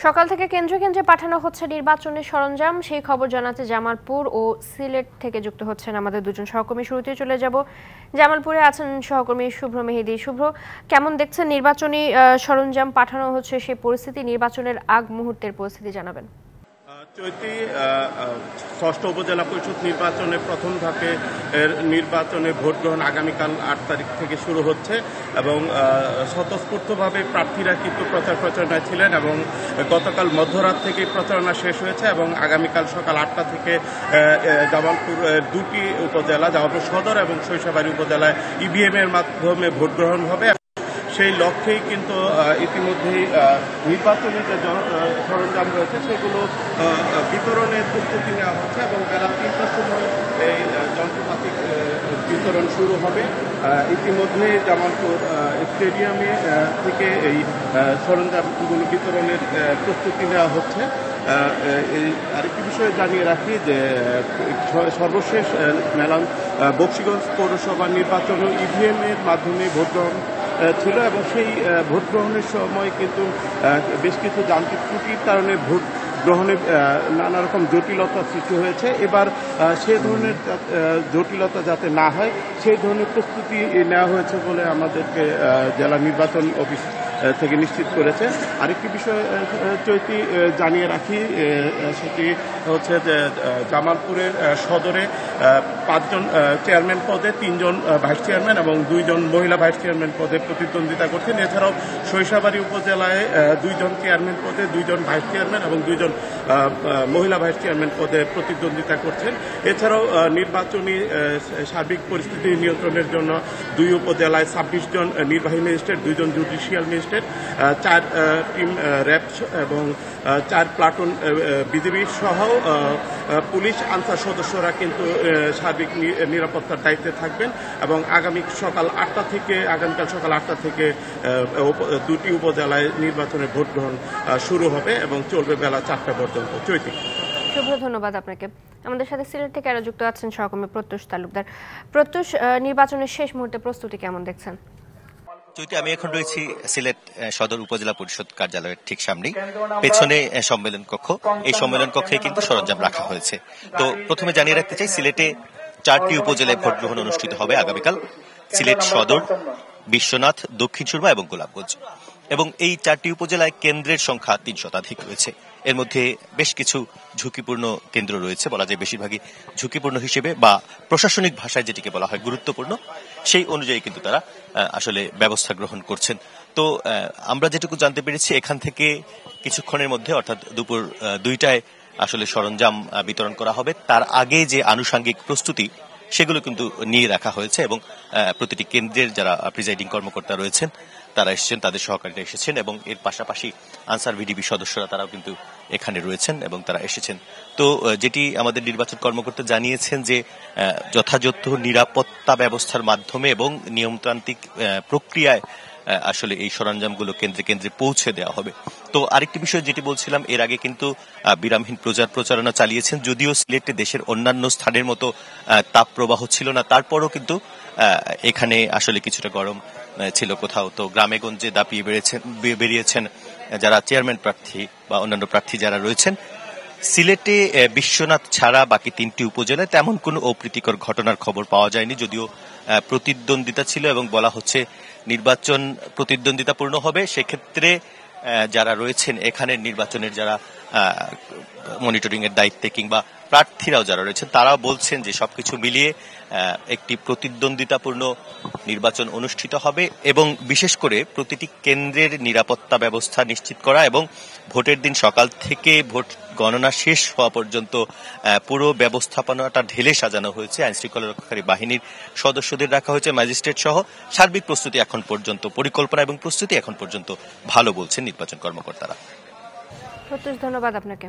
সকাল থেকে কেন্দ্রে কেন্দ্রে পাঠানো হচ্ছে নির্বাচনের সরঞ্জাম, সেই খবর জানাতে জামালপুর ও সিলেট থেকে যুক্ত হচ্ছেন আমাদের দুজন সহকর্মী। শুরুতে চলে যাব জামালপুরে, আছেন সহকর্মী শুভ্র মেহেদি। শুভ্র, কেমন দেখছেন নির্বাচনী সরঞ্জাম পাঠানো হচ্ছে, সেই পরিস্থিতি, নির্বাচনের আগ মুহূর্তের পরিস্থিতি জানাবেন। চৈতি ষষ্ঠ উপজেলা পরিষদ নির্বাচনে প্রথম ধাপে নির্বাচনে ভোট গ্রহণ আগামীকাল 8 তারিখ থেকে শুরু হচ্ছে এবং স্বতঃস্ফূর্তভাবে প্রার্থীরা কিন্তু প্রচারণায় ছিলেন এবং গতকাল মধ্যরাত থেকে প্রচারণা শেষ হয়েছে এবং আগামীকাল সকাল 8টা থেকে জামালপুর দুটি উপজেলা, জামালপুর সদর এবং সরিষাবাড়ী উপজেলায় ইভিএম এর মাধ্যমে ভোট গ্রহণ হবে। সেই লক্ষ্যেই কিন্তু ইতিমধ্যেই নির্বাচনী যে সরঞ্জাম রয়েছে সেগুলো বিতরণের প্রস্তুতি নেওয়া হচ্ছে এবং বেলা 3টার সময় এই যন্ত্রপাতি বিতরণ শুরু হবে। ইতিমধ্যেই জামালপুর স্টেডিয়ামে থেকে এই সরঞ্জামগুলো বিতরণের প্রস্তুতি নেওয়া হচ্ছে। আরেকটি বিষয় জানিয়ে রাখি যে সর্বশেষ মেলান বকশীগঞ্জ পৌরসভা নির্বাচনে ইভিএম এর মাধ্যমে ভোট গ্রহণ ছিল এবং সেই ভোট গ্রহণের সময় কিন্তু বেশ কিছু যান্ত্রিক ত্রুটির কারণে ভোট গ্রহণে নানা রকম জটিলতা সৃষ্টি হয়েছে। এবার সে ধরনের জটিলতা যাতে না হয় সেই ধরনের প্রস্তুতি নেওয়া হয়েছে বলে আমাদেরকে জেলা নির্বাচন অফিস থেকে নিশ্চিত করেছে। আরেকটি বিষয় চৈতি জানিয়ে রাখি, সেটি হচ্ছে যে জামালপুরের সদরে 5 জন চেয়ারম্যান পদে 3 জন ভাইস চেয়ারম্যান এবং 2 জন মহিলা ভাইস চেয়ারম্যান পদে প্রতিদ্বন্দ্বিতা করছেন। এছাড়াও সরিষাবাড়ী উপজেলায় 2 জন চেয়ারম্যান পদে 2 জন ভাইস চেয়ারম্যান এবং 2 জন মহিলা ভাইস চেয়ারম্যান পদে প্রতিদ্বন্দ্বিতা করছেন। এছাড়াও নির্বাচনী সার্বিক পরিস্থিতি নিয়ন্ত্রণের জন্য 2 উপজেলায় 26 জন নির্বাহী ম্যাজিস্ট্রেট, 2 জন জুডিশিয়াল ম্যাজিস্ট্রেট, 4 টিম র্যাব এবং 4 প্লাটুন বিজিবি সহ পুলিশ আনসার সদস্যরা কিন্তু সার্বিক নিরাপত্তার দায়িত্বে থাকবেন এবং আগামীকাল সকাল 8টা থেকে দুটি উপজেলায় নির্বাচনের ভোট গ্রহণ শুরু হবে এবং চলবে বেলা 4টা পর্যন্ত। চৈতি, শুভ, ধন্যবাদ আপনাকে। আমাদের সাথে সিলেট থেকে আরো যুক্ত আছেন সহকর্মী প্রত্যুষ তালুকদার। প্রত্যুষ, নির্বাচনের শেষ মুহূর্তে প্রস্তুতি কেমন দেখছেন? চৈতি, আমি এখন রয়েছি সিলেট সদর উপজেলা পরিষদ কার্যালয়ের ঠিক সামনেই, পেছনে সম্মেলন কক্ষ। এই সম্মেলন কক্ষে কিন্তু সরঞ্জাম রাখা হয়েছে। তো প্রথমে জানিয়ে রাখতে চাই, সিলেটে 4টি উপজেলায় ভোট গ্রহণ অনুষ্ঠিত হবে আগামীকাল। সিলেট সদর, বিশ্বনাথ, দক্ষিণ সুরমা এবং গোলাপগঞ্জ। এবং এই 4টি উপজেলায় কেন্দ্রের সংখ্যা 3 শতাধিক রয়েছে। এর মধ্যে বেশ কিছু ঝুঁকিপূর্ণ কেন্দ্র রয়েছে, বলা যায় বেশিরভাগই ঝুঁকিপূর্ণ হিসেবে বা প্রশাসনিক ভাষায় যেটিকে বলা হয় গুরুত্বপূর্ণ, সেই অনুযায়ী কিন্তু তারা আসলে ব্যবস্থা গ্রহণ করছেন। তো আমরা যেটুকু জানতে পেরেছি, এখান থেকে কিছুক্ষণের মধ্যে অর্থাৎ দুপুর 2টায় আসলে সরঞ্জাম বিতরণ করা হবে। তার আগে যে আনুষঙ্গিক প্রস্তুতি সেগুলো কিন্তু নিয়ে রাখা হয়েছে এবং প্রতিটি কেন্দ্রের যারা প্রিজাইডিং কর্মকর্তা রয়েছেন তারা এসেছেন, তাদের সহকারীরা এসেছেন এবং এর পাশাপাশি আনসার ভিডিবি সদস্যরা তারাও কিন্তু এখানে রয়েছেন এবং তারা এসেছেন। তো যেটি আমাদের নির্বাচন কর্মকর্তা জানিয়েছেন যে যথাযথ নিরাপত্তা ব্যবস্থার মাধ্যমে এবং নিয়মতান্ত্রিক প্রক্রিয়ায় আসলে এই সরঞ্জামগুলো কেন্দ্রে কেন্দ্রে পৌঁছে দেওয়া হবে। তো আরেকটি বিষয় যেটি বলছিলাম, এর আগে কিন্তু বিরামহীন প্রচারণা চালিয়েছেন, যদিও সিলেটে দেশের অন্যান্য স্থানের মতো তাপ প্রবাহ ছিল না, তারপরও কিন্তু এখানে আসলে কিছুটা গরম ছিল কোথাও। তো গ্রামে গঞ্জে দাপিয়ে বেরিয়েছেন যারা চেয়ারম্যান প্রার্থী বা অন্যান্য প্রার্থী যারা রয়েছেন। সিলেটে বিশ্বনাথ ছাড়া বাকি 3টি উপজেলায় তেমন কোনো অপ্রীতিকর ঘটনার খবর পাওয়া যায়নি, যদিও প্রতিদ্বন্দ্বিতা ছিল এবং বলা হচ্ছে নির্বাচন প্রতিদ্বন্দ্বিতাপূর্ণ হবে। সেক্ষেত্রে যারা রয়েছেন এখানের নির্বাচনের যারা মনিটরিং এর দায়িত্বে কিংবা প্রার্থীরাও যারা রয়েছেন তারাও বলছেন যে সবকিছু মিলিয়ে একটি প্রতিদ্বন্দ্বিতাপূর্ণ নির্বাচন অনুষ্ঠিত হবে এবং বিশেষ করে প্রতিটি কেন্দ্রের নিরাপত্তা ব্যবস্থা নিশ্চিত করা এবং ভোটের দিন সকাল থেকে ভোট গণনা শেষ হওয়া পর্যন্ত পুরো ব্যবস্থাপনাটা ঢেলে সাজানো হয়েছে। আইনশৃঙ্খলা রক্ষাকারী বাহিনীর সদস্যদের রাখা হয়েছে, ম্যাজিস্ট্রেট সহ সার্বিক প্রস্তুতি এখন পর্যন্ত, পরিকল্পনা এবং প্রস্তুতি এখন পর্যন্ত ভালো বলছেন নির্বাচন কর্মকর্তারা। প্রত্যুষ, ধন্যবাদ আপনাকে।